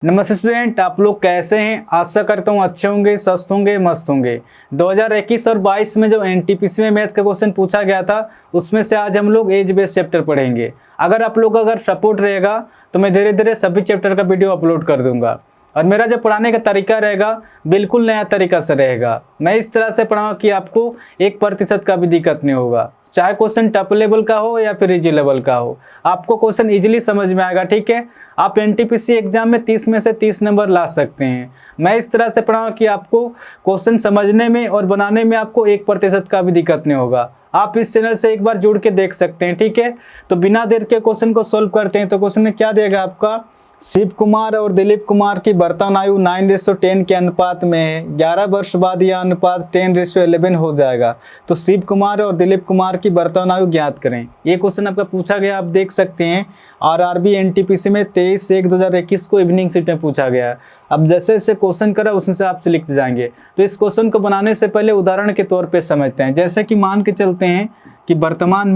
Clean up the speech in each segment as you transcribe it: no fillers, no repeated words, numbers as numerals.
नमस्ते स्टूडेंट, आप लोग कैसे हैं। आशा करता हूँ अच्छे होंगे, स्वस्थ होंगे, मस्त होंगे। 2021 और 22 में जो एनटीपीसी में मैथ का क्वेश्चन पूछा गया था उसमें से आज हम लोग एज बेस्ड चैप्टर पढ़ेंगे। अगर सपोर्ट रहेगा तो मैं धीरे धीरे सभी चैप्टर का वीडियो अपलोड कर दूंगा और मेरा जो पढ़ाने का तरीका रहेगा बिल्कुल नया तरीका से रहेगा। मैं इस तरह से पढ़ाऊंगा कि आपको 1% का भी दिक्कत नहीं होगा, चाहे क्वेश्चन टफ लेवल का हो या फिर इजी लेवल का हो, आपको क्वेश्चन इजीली समझ में आएगा। ठीक है, आप एनटीपीसी एग्जाम में 30 में से 30 नंबर ला सकते हैं। मैं इस तरह से पढ़ाऊंगा कि आपको क्वेश्चन समझने में और बनाने में आपको 1% का भी दिक्कत नहीं होगा। आप इस चैनल से एक बार जुड़ के देख सकते हैं। ठीक है, तो बिना देर के क्वेश्चन को सोल्व करते हैं। तो क्वेश्चन में क्या देगा आपका, शिव कुमार और दिलीप कुमार की वर्तमान आयु 9:10 के अनुपात में है। 11 वर्ष बाद यह अनुपात 10:11 हो जाएगा। तो शिव कुमार और दिलीप कुमार की वर्तमान आयु ज्ञात करें। ये क्वेश्चन आपका पूछा गया, आप देख सकते हैं आरआरबी एनटीपीसी में 23/1/2021 को इवनिंग शिफ्ट में पूछा गया है। अब जैसे जैसे क्वेश्चन करा उसी से आपसे लिखते जाएंगे। तो इस क्वेश्चन को बनाने से पहले उदाहरण के तौर पर समझते हैं। जैसे कि मान के चलते हैं कि वर्तमान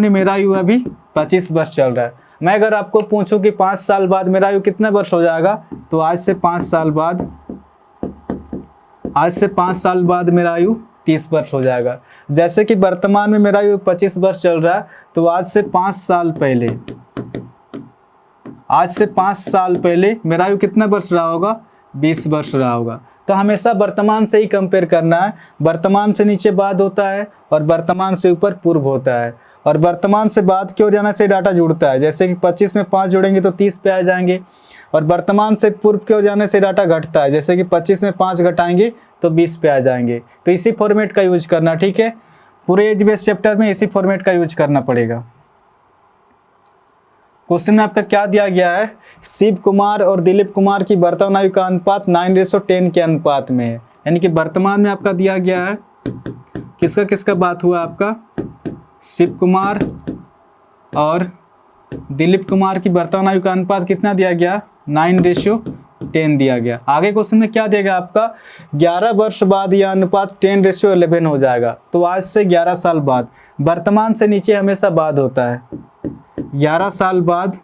में मेरा आयु अभी 25 वर्ष चल रहा है। मैं अगर आपको पूछूं कि 5 साल बाद मेरा आयु कितना वर्ष हो जाएगा, तो आज से 5 साल बाद मेरा आयु 30 वर्ष हो जाएगा। जैसे कि वर्तमान में मेरा आयु 25 वर्ष चल रहा है, तो आज से 5 साल पहले मेरा आयु कितना वर्ष रहा होगा, 20 वर्ष रहा होगा। तो हमेशा वर्तमान से ही कंपेयर करना है। वर्तमान से नीचे बाद होता है और वर्तमान से ऊपर पूर्व होता है, और वर्तमान से बाद की ओर जाने से डाटा जुड़ता है। जैसे कि 25 में 5 जोड़ेंगे तो 30 पे आ जाएंगे, और वर्तमान से पूर्व की ओर जाने से डाटा घटता है। जैसे कि 25 में 5 घटाएंगे तो 20 पे आ जाएंगे। तो इसी फॉर्मेट का यूज करना। ठीक है, पूरे एज बेस्ड चैप्टर में इसी फॉर्मेट का यूज करना पड़ेगा। क्वेश्चन में आपका क्या दिया गया है, शिव कुमार और दिलीप कुमार की वर्तमान आयु का अनुपात 9:10 के अनुपात में है। यानी कि वर्तमान में आपका दिया गया है, किसका किसका बात हुआ, आपका शिव कुमार और दिलीप कुमार की वर्तमान आयु का अनुपात कितना दिया गया, 9:10 दिया गया। आगे क्वेश्चन में क्या देगा आपका, 11 वर्ष बाद यह अनुपात 10:11 हो जाएगा। तो आज से 11 साल बाद, वर्तमान से नीचे हमेशा बाद होता है। 11 साल बाद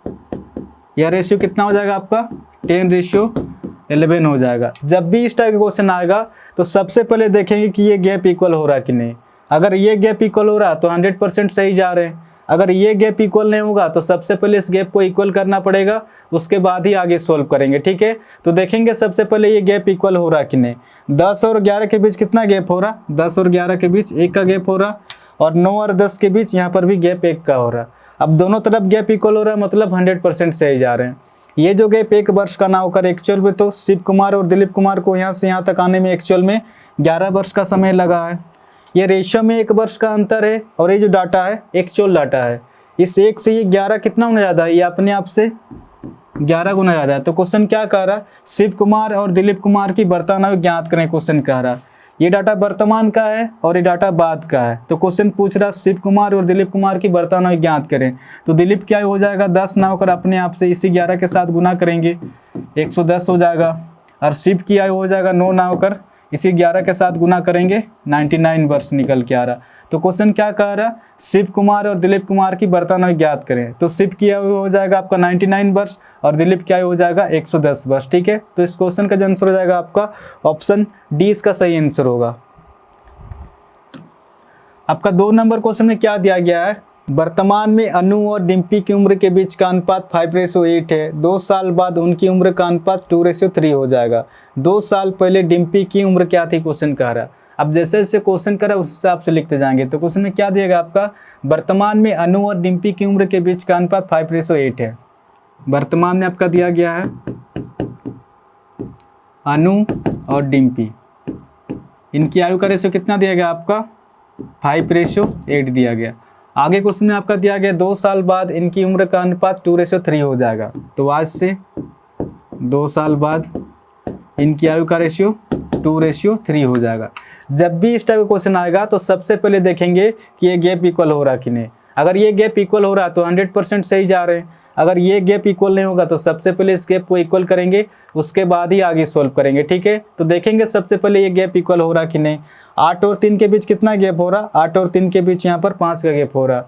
यह रेशियो कितना हो जाएगा आपका, 10:11 हो जाएगा। जब भी इस टाइप का क्वेश्चन आएगा तो सबसे पहले देखेंगे कि ये गैप इक्वल हो रहा है कि नहीं। अगर ये गैप इक्वल हो रहा तो 100% सही जा रहे हैं। अगर ये गैप इक्वल नहीं होगा तो सबसे पहले इस गैप को इक्वल करना पड़ेगा, उसके बाद ही आगे सोल्व करेंगे। ठीक है, तो देखेंगे सबसे पहले ये गैप इक्वल हो रहा कि नहीं। 10 और 11 के बीच कितना गैप हो रहा, 10 और 11 के बीच 1 का गैप हो रहा, और 9 और 10 के बीच यहाँ पर भी गैप 1 का हो रहा। अब दोनों तरफ गैप इक्वल हो रहा है, मतलब 100% सही जा रहे हैं। ये जो गैप 1 वर्ष का ना होकर एक्चुअल में, तो शिव कुमार और दिलीप कुमार को यहाँ से यहाँ तक आने में एक्चुअल में 11 वर्ष का समय लगा है। ये रेशियो में 1 वर्ष का अंतर है, और ये जो डाटा है एक्चुअल डाटा है। इस 1 से ये 11 कितना होना ज़्यादा है, ये अपने आप से 11 गुना ज़्यादा है। तो क्वेश्चन क्या कह रहा है, शिव कुमार और दिलीप कुमार की वर्तमान आयु ज्ञात करें। क्वेश्चन कह रहा है ये डाटा वर्तमान का है और ये डाटा बाद का है। तो क्वेश्चन पूछ रहा है शिव कुमार और दिलीप कुमार की वर्तमान आयु ज्ञात करें। तो दिलीप क्या हो जाएगा, 10 ना होकर अपने आप से इसी 11 के साथ गुना करेंगे, 110 हो जाएगा। और शिव की आयु हो जाएगा 9 ना होकर इसी 11 के साथ गुना करेंगे, 99 वर्ष निकल के आ रहा। तो क्वेश्चन क्या कह रहा है, शिव कुमार और दिलीप कुमार की वर्तमान आयु ज्ञात करें। तो शिव की आयु हो जाएगा आपका 99 वर्ष और दिलीप की आयु हो जाएगा 110 वर्ष। ठीक है, तो इस क्वेश्चन का जो आंसर हो जाएगा आपका ऑप्शन डी इसका सही आंसर होगा। आपका 2 नंबर क्वेश्चन में क्या दिया गया है, वर्तमान में अनु और डिम्पी की उम्र के बीच का अनुपात 5:8 है। 2 साल बाद उनकी उम्र का अनुपात 2:3 हो जाएगा। 2 साल पहले डिम्पी की उम्र क्या थी, क्वेश्चन कह रहा है। अब जैसे जैसे क्वेश्चन करा उस हिसाब से लिखते जाएंगे। तो क्वेश्चन में क्या दिएगा आपका, वर्तमान में अनु और डिम्पी की उम्र के बीच का अनुपात 5:8 है। वर्तमान में आपका दिया गया है अनु और डिम्पी, इनकी आयु का रेशियो कितना दिया गया आपका, 5:8 दिया गया। आगे क्वेश्चन में आपका दिया गया 2 साल बाद इनकी उम्र का अनुपात 2:3 हो जाएगा। तो आज से 2 साल बाद इनकी आयु का रेशियो 2:3 हो जाएगा। जब भी इस टाइप का क्वेश्चन आएगा तो सबसे पहले देखेंगे कि ये गैप इक्वल हो रहा कि नहीं। अगर ये गैप इक्वल हो रहा तो 100% सही जा रहे हैं। अगर ये गैप इक्वल नहीं होगा तो सबसे पहले इस गैप को इक्वल करेंगे, उसके बाद ही आगे सॉल्व करेंगे। ठीक है, तो देखेंगे सबसे पहले ये गैप इक्वल हो रहा कि नहीं। 8 और 3 के बीच कितना गैप हो रहा, 8 और 3 के बीच यहाँ पर 5 का गैप हो रहा।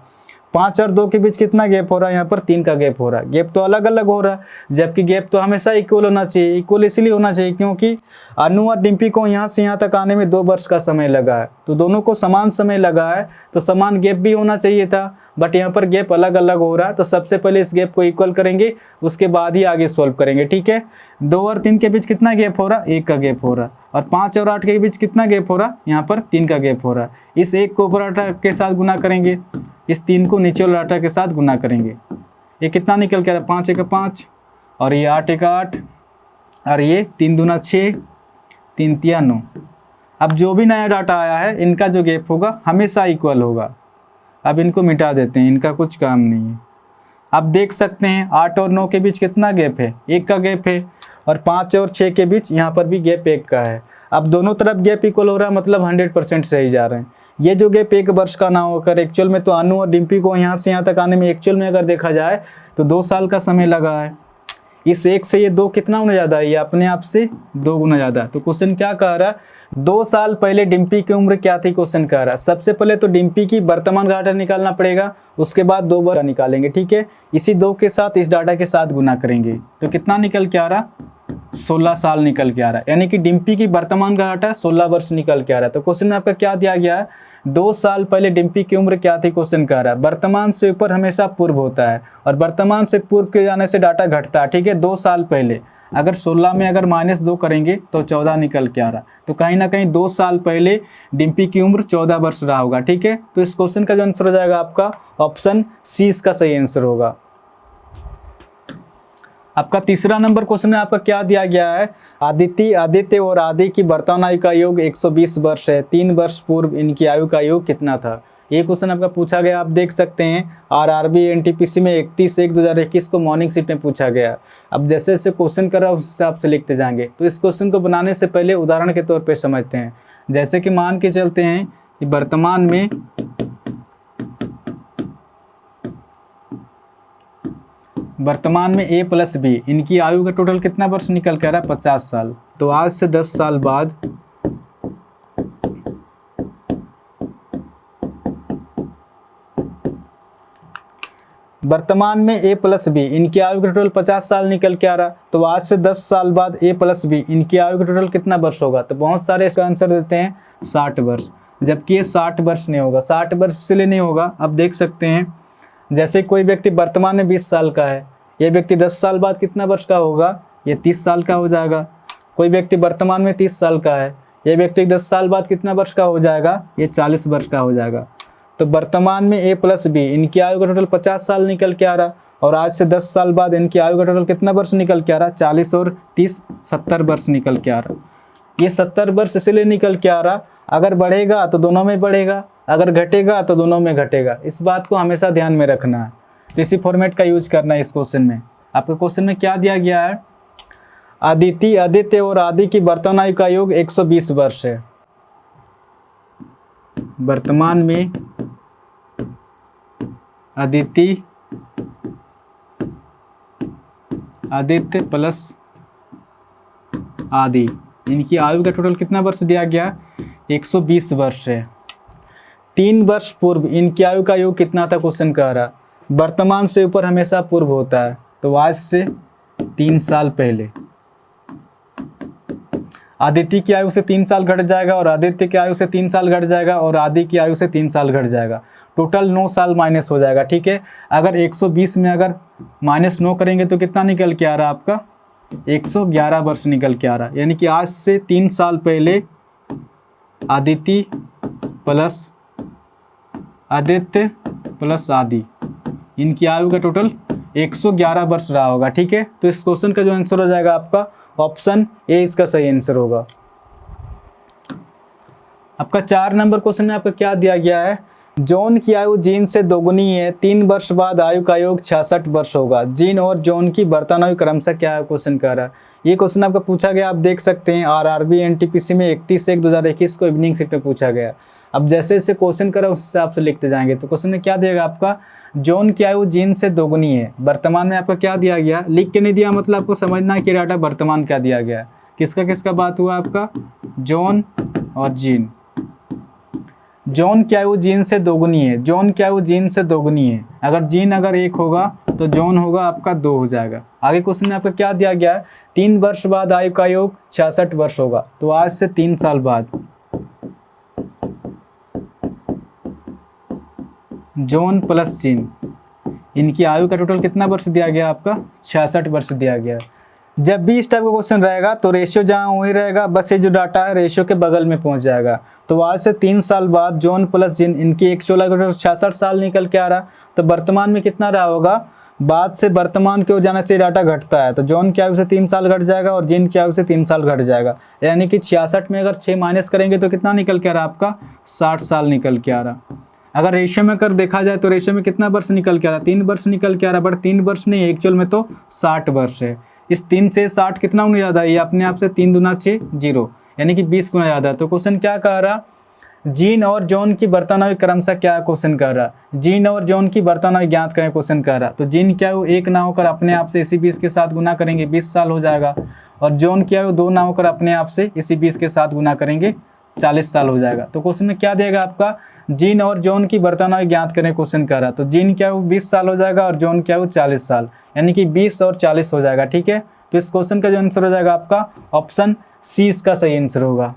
5 और 2 के बीच कितना गैप हो रहा है, यहाँ पर 3 का गैप हो रहा है। गैप तो अलग अलग हो रहा है, जबकि गैप तो हमेशा इक्वल होना चाहिए। इक्वल इसलिए होना चाहिए क्योंकि अनु और डिम्पी को यहाँ से यहाँ तक आने में 2 वर्ष का समय लगा है, तो दोनों को समान समय लगा है, तो समान गैप भी होना चाहिए था। बट यहाँ पर गैप अलग अलग हो रहा है, तो सबसे पहले इस गैप को इक्वल करेंगे, उसके बाद ही आगे सॉल्व करेंगे। ठीक है, 2 और 3 के बीच कितना गैप हो रहा है, 1 का गैप हो रहा है। और 5 और 8 के बीच कितना गैप हो रहा है, यहाँ पर 3 का गैप हो रहा है। इस 1 को ऊपर 8 के साथ गुना करेंगे, इस 3 को नीचे वाले 8 के साथ गुना करेंगे। ये कितना निकल के आ रहा है, 5 एक 5, और ये 8 एक 8, और ये 3 दूना 6, 3 तिया 9। अब जो भी नया डाटा आया है, इनका जो गैप होगा हमेशा इक्वल होगा। अब इनको मिटा देते हैं, इनका कुछ काम नहीं है। आप देख सकते हैं 8 और 9 के बीच कितना गैप है, 1 का गैप है, और 5 और 6 के बीच यहाँ पर भी गैप 1 का है। अब दोनों तरफ गैप इक्वल हो रहा है, मतलब 100% सही जा रहे हैं। ये जो गैप 1 वर्ष का ना होकर एक्चुअल में तो अनु और डिम्पी को यहाँ से यहाँ तक आने में एक्चुअल में अगर देखा जाए तो 2 साल का समय लगा है। इस 1 से ये 2 कितना गुना ज़्यादा है, ये अपने आप से 2 गुना ज़्यादा है। तो क्वेश्चन क्या कह रहा है, 2 साल पहले डिम्पी की उम्र क्या थी, क्वेश्चन कह रहा है। सबसे पहले तो डिम्पी की वर्तमान डाटा निकालना पड़ेगा, उसके बाद 2 बार निकालेंगे। ठीक है, इसी 2 के साथ इस डाटा के साथ गुना करेंगे, तो कितना निकल के आ रहा, 16 साल निकल के आ रहा है। यानी कि डिम्पी की वर्तमान का डाटा 16 वर्ष निकल के आ रहा है। तो क्वेश्चन में आपका क्या दिया गया है, 2 साल पहले डिम्पी की उम्र क्या थी, क्वेश्चन कह रहा है। वर्तमान से ऊपर हमेशा पूर्व होता है, और वर्तमान से पूर्व के जाने से डाटा घटता है। ठीक है, 2 साल पहले अगर 16 में अगर -2 करेंगे तो 14 निकल के आ रहा। तो कहीं ना कहीं 2 साल पहले डिम्पी की उम्र 14 वर्ष रहा होगा। ठीक है, तो इस क्वेश्चन का जो आंसर हो जाएगा आपका ऑप्शन सी इसका सही आंसर होगा। आपका तीसरा नंबर क्वेश्चन में आपका क्या दिया गया है, आदित्य और आदि की वर्तमान आयु का योग 120 वर्ष है। 3 वर्ष पूर्व इनकी आयु का योग कितना था। ये क्वेश्चन आपका पूछा गया, आप देख सकते हैं आरआरबी एनटीपीसी में 31/1/2021 को मॉर्निंग शिफ्ट में पूछा गया। अब जैसे जैसे क्वेश्चन कर रहा है उस हिसाब से लिखते जाएंगे। तो इस क्वेश्चन को बनाने से पहले उदाहरण के तौर पे समझते हैं। जैसे कि मान के चलते हैं कि वर्तमान में A + B इनकी आयु का टोटल कितना वर्ष निकल कर रहा है, 50 साल। तो आज से 10 साल बाद वर्तमान में A + B इनकी आयु का टोटल 50 साल निकल के आ रहा। तो आज से 10 साल बाद A + B इनकी आयु का टोटल कितना वर्ष होगा। तो बहुत सारे इसका आंसर देते हैं 60 वर्ष, जबकि ये 60 वर्ष नहीं होगा। 60 वर्ष इसलिए नहीं होगा, अब देख सकते हैं जैसे कोई व्यक्ति वर्तमान में 20 साल का है, ये व्यक्ति 10 साल बाद कितना वर्ष का होगा, ये 30 साल का हो जाएगा। कोई व्यक्ति वर्तमान में 30 साल का है, ये व्यक्ति 10 साल बाद कितना वर्ष का हो जाएगा, ये 40 वर्ष का हो जाएगा। तो वर्तमान में A + B इनकी आयु का टोटल 50 साल निकल के आ रहा, और आज से 10 साल बाद इनकी आयु का टोटल कितना वर्ष निकल के आ रहा, 40 और 30 70 वर्ष निकल के आ रहा। ये 70 वर्ष इसलिए निकल के आ रहा, अगर बढ़ेगा तो दोनों में बढ़ेगा, अगर घटेगा तो दोनों में घटेगा। इस बात को हमेशा ध्यान में रखना है, तो इसी फॉर्मेट का यूज करना है इस क्वेश्चन में। आपके क्वेश्चन में क्या दिया गया है, आदित्य और आदि की वर्तमान आयु का योग 120 वर्ष है। वर्तमान में आदित्य प्लस आदि इनकी आयु का टोटल कितना वर्ष दिया गया, 120 वर्ष है। 3 वर्ष पूर्व इनकी आयु का योग कितना था, क्वेश्चन कह रहा। वर्तमान से ऊपर हमेशा पूर्व होता है, तो आज से 3 साल पहले आदित्य की आयु से 3 साल घट जाएगा, और आदित्य की आयु से 3 साल घट जाएगा, और आदि की आयु से 3 साल घट जाएगा। टोटल 9 साल माइनस हो जाएगा। ठीक है, अगर 120 में अगर -9 करेंगे तो कितना निकल के आ रहा आपका, 111 वर्ष निकल के आ रहा। यानी कि आज से 3 साल पहले आदित्य प्लस आदि इनकी आयु का टोटल 111 वर्ष रहा होगा। ठीक है, तो इस क्वेश्चन का जो आंसर हो जाएगा आपका ऑप्शन ए इसका सही आंसर होगा। आपका 4 नंबर क्वेश्चन में आपका क्या दिया गया है, जॉन की आयु जीन से दोगुनी है, 3 वर्ष बाद आयु का योग 66 वर्ष होगा। जीन और जॉन की वर्तमान आयु क्रमशः क्या है, क्वेश्चन कह रहा है। ये क्वेश्चन आपका पूछा गया, आप देख सकते हैं आरआरबी एनटीपीसी में 31/1/2021 को इवनिंग शिफ्ट में पूछा गया। अब जैसे जैसे क्वेश्चन करा उस हिसाब से लिखते जाएंगे। तो क्वेश्चन में क्या दिएगा आपका, जॉन की आयु जीन से दोगुनी है। वर्तमान में आपका क्या दिया गया, लिख के नहीं दिया, मतलब आपको समझना है कि डाटा वर्तमान क्या दिया गया है। किसका किसका बात हुआ आपका, जॉन और जीन। जॉन की आयु जीन से दोगुनी है, जॉन की आयु जीन से दोगुनी है। अगर जीन अगर 1 होगा तो जॉन होगा आपका 2 हो जाएगा। आगे क्वेश्चन में आपका क्या दिया गया है, 3 वर्ष बाद आयु का योग 66 वर्ष होगा। तो आज से 3 साल बाद जॉन प्लस जीन, इनकी आयु का टोटल कितना वर्ष दिया गया आपका, 66 वर्ष दिया गया है। जब भी इस टाइप का क्वेश्चन रहेगा तो रेशियो जहाँ वही रहेगा, बस ये जो डाटा है रेशियो के बगल में पहुंच जाएगा। तो आज से 3 साल बाद जॉन प्लस जिन, इनकी एक 66 साल निकल के आ रहा, तो वर्तमान में कितना रहा होगा, बाद से वर्तमान की ओर जाना चाहिए, डाटा घटता है। तो जॉन की आयु से 3 साल घट जाएगा और जिन की आयु से 3 साल घट जाएगा, यानी कि 66 में अगर 6 माइनस करेंगे तो कितना निकल के आ रहा आपका, 60 साल निकल के आ रहा। अगर रेशियो में कर देखा जाए तो रेशियो में कितना वर्ष निकल के आ रहा, 3 वर्ष निकल के आ रहा, बट 3 वर्ष नहीं, एक्चुअल में तो 60 वर्ष है। इस 3 से 60 कितना गुना ज़्यादा है, ये अपने आप से 3 दूना 6 0, यानी कि 20 गुना ज़्यादा है। तो क्वेश्चन क्या कह रहा, जीन और जॉन की वर्तमान क्रमशः क्या क्वेश्चन कर रहा, जीन और जॉन की वर्तमान ज्ञात करें क्वेश्चन कर रहा। तो जीन क्या हो 1 ना होकर अपने आप से इसी 20 के साथ गुना करेंगे 20 साल हो जाएगा, और जॉन क्या हो 2 ना होकर अपने आप से इसी 20 के साथ गुना करेंगे 40 साल हो जाएगा। तो क्वेश्चन में क्या देगा आपका, जीन और जॉन की वर्तमान ज्ञात करें क्वेश्चन कर रहा। तो जीन क्या हो 20 साल हो जाएगा और जॉन क्या हो 40 साल, यानी कि 20 और 40 हो जाएगा। ठीक है, तो इस क्वेश्चन का जो आंसर हो जाएगा आपका ऑप्शन सी इसका सही आंसर होगा।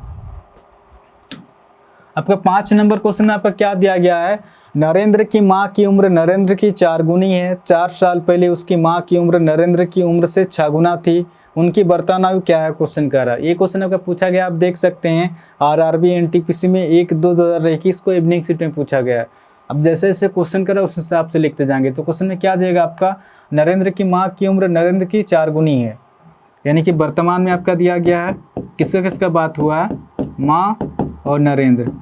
आपका 5 नंबर क्वेश्चन में आपका क्या दिया गया है, नरेंद्र की मां की उम्र नरेंद्र की 4 गुनी है। 4 साल पहले उसकी मां की उम्र नरेंद्र की उम्र से 6 गुना थी, उनकी वर्तमान आयु क्या है क्वेश्चन कर रहा है। ये क्वेश्चन आपका पूछा गया, आप देख सकते हैं आरआरबी एनटीपीसी में 1/2/2021 को इवनिंग शिफ्ट में पूछा गया है। अब जैसे जैसे क्वेश्चन कर रहा है उस हिसाब से लिखते जाएंगे। तो क्वेश्चन में क्या देगा आपका, नरेंद्र की माँ की उम्र नरेंद्र की 4 गुनी है, यानी कि वर्तमान में आपका दिया गया है, किसका किसका बात हुआ है, माँ और नरेंद्र।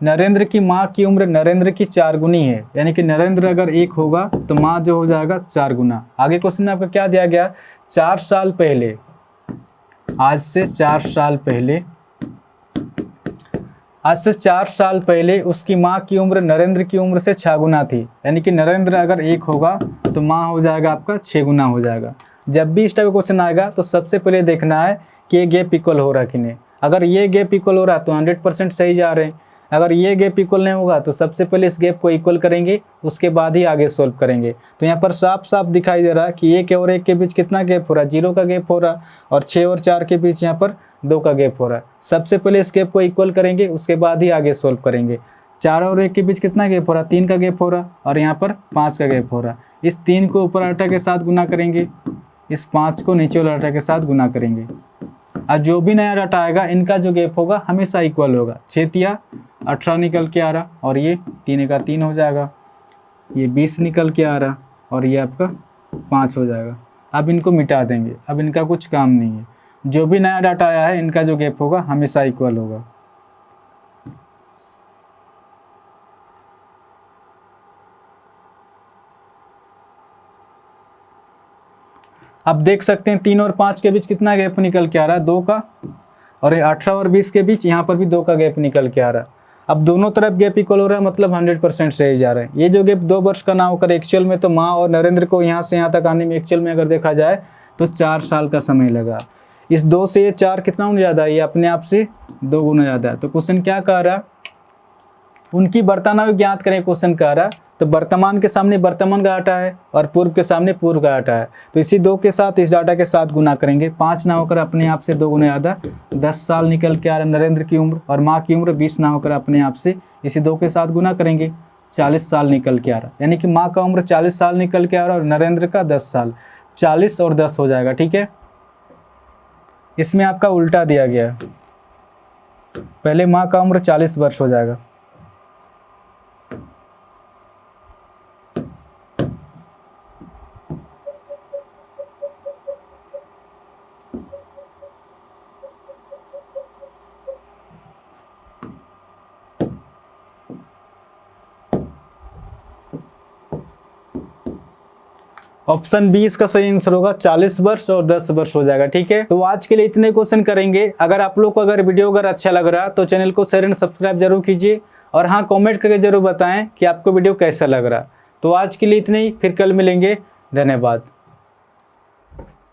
नरेंद्र की माँ की उम्र नरेंद्र की 4 गुनी है, यानी कि नरेंद्र अगर 1 होगा तो माँ जो हो जाएगा 4 गुना। आगे क्वेश्चन में आपका क्या दिया गया, 4 साल पहले, आज से 4 साल पहले, आज से 4 साल पहले उसकी माँ की उम्र नरेंद्र की उम्र से 6 गुना थी, यानी कि नरेंद्र अगर 1 होगा तो माँ हो जाएगा आपका 6 गुना हो जाएगा। जब भी इस टाइप का क्वेश्चन आएगा तो सबसे पहले देखना है कि ये गैप इक्वल हो रहा कि नहीं। अगर ये गैप इक्वल हो रहा तो 100% सही जा रहे हैं। अगर ये गैप इक्वल नहीं होगा तो सबसे पहले इस गैप को इक्वल करेंगे, उसके बाद ही आगे सोल्व करेंगे। तो यहाँ पर साफ साफ दिखाई दे रहा है कि 1 और 1 के बीच कितना गैप हो रहा है, 0 का गैप हो रहा, और 6 और 4 के बीच यहाँ पर 2 का गैप हो रहा है। सबसे पहले इस गैप को इक्वल करेंगे, उसके बाद ही आगे सोल्व करेंगे। 4 और 1 के बीच कितना गैप हो रहा, 3 का गैप हो रहा, और यहाँ पर 5 का गैप हो रहा। इस 3 को ऊपर आटा के साथ गुना करेंगे, इस 5 को नीचे वाला आटा के साथ गुना करेंगे। और जो भी नया डाटा आएगा इनका जो गैप होगा हमेशा इक्वल होगा। 6 × 18 निकल के आ रहा, और ये 3 × 3 हो जाएगा, ये 20 निकल के आ रहा, और ये आपका 5 हो जाएगा। अब इनको मिटा देंगे, अब इनका कुछ काम नहीं है। जो भी नया डाटा आया है इनका जो गैप होगा हमेशा इक्वल होगा। अब देख सकते हैं 3 और 5 के बीच कितना गैप निकल के आ रहा है, 2 का, और 18 और 20 के बीच यहाँ पर भी 2 का गैप निकल के आ रहा है। अब दोनों तरफ गैप इक्वल हो रहा है, मतलब 100% सही जा रहा है। ये जो गैप 2 वर्ष का ना होकर एक्चुअल में तो माँ और नरेंद्र को यहाँ से यहाँ तक आने में एक्चुअल में अगर देखा जाए तो 4 साल का समय लगा। इस 2 से ये 4 कितना गुना ज़्यादा है, ये अपने आप से 2 गुना ज़्यादा है। तो क्वेश्चन क्या कह रहा है, उनकी वर्तमान आयु ज्ञात करें क्वेश्चन कह रहा है। तो वर्तमान के सामने वर्तमान का डाटा है और पूर्व के सामने पूर्व का डाटा है, तो इसी 2 के साथ इस डाटा के साथ गुना करेंगे। 5 ना होकर अपने आप से 2 गुना ज़्यादा 10 साल निकल के आ रहा है नरेंद्र की उम्र, और माँ की उम्र 20 ना होकर अपने आप से इसी 2 के साथ गुना करेंगे, 40 साल निकल के आ रहा है। यानी कि माँ का उम्र 40 साल निकल के आ रहा है और नरेंद्र का 10 साल, 40 और 10 हो जाएगा। ठीक है, इसमें आपका उल्टा दिया गया है, पहले माँ का उम्र 40 वर्ष हो जाएगा। ऑप्शन बी इसका सही आंसर होगा, 40 वर्ष और 10 वर्ष हो जाएगा। ठीक है, तो आज के लिए इतने क्वेश्चन करेंगे। अगर आप लोग को अगर वीडियो अगर अच्छा लग रहा है तो चैनल को शेयर एंड सब्सक्राइब जरूर कीजिए, और हाँ कमेंट करके जरूर बताएं कि आपको वीडियो कैसा लग रहा। तो आज के लिए इतने ही, फिर कल मिलेंगे। धन्यवाद।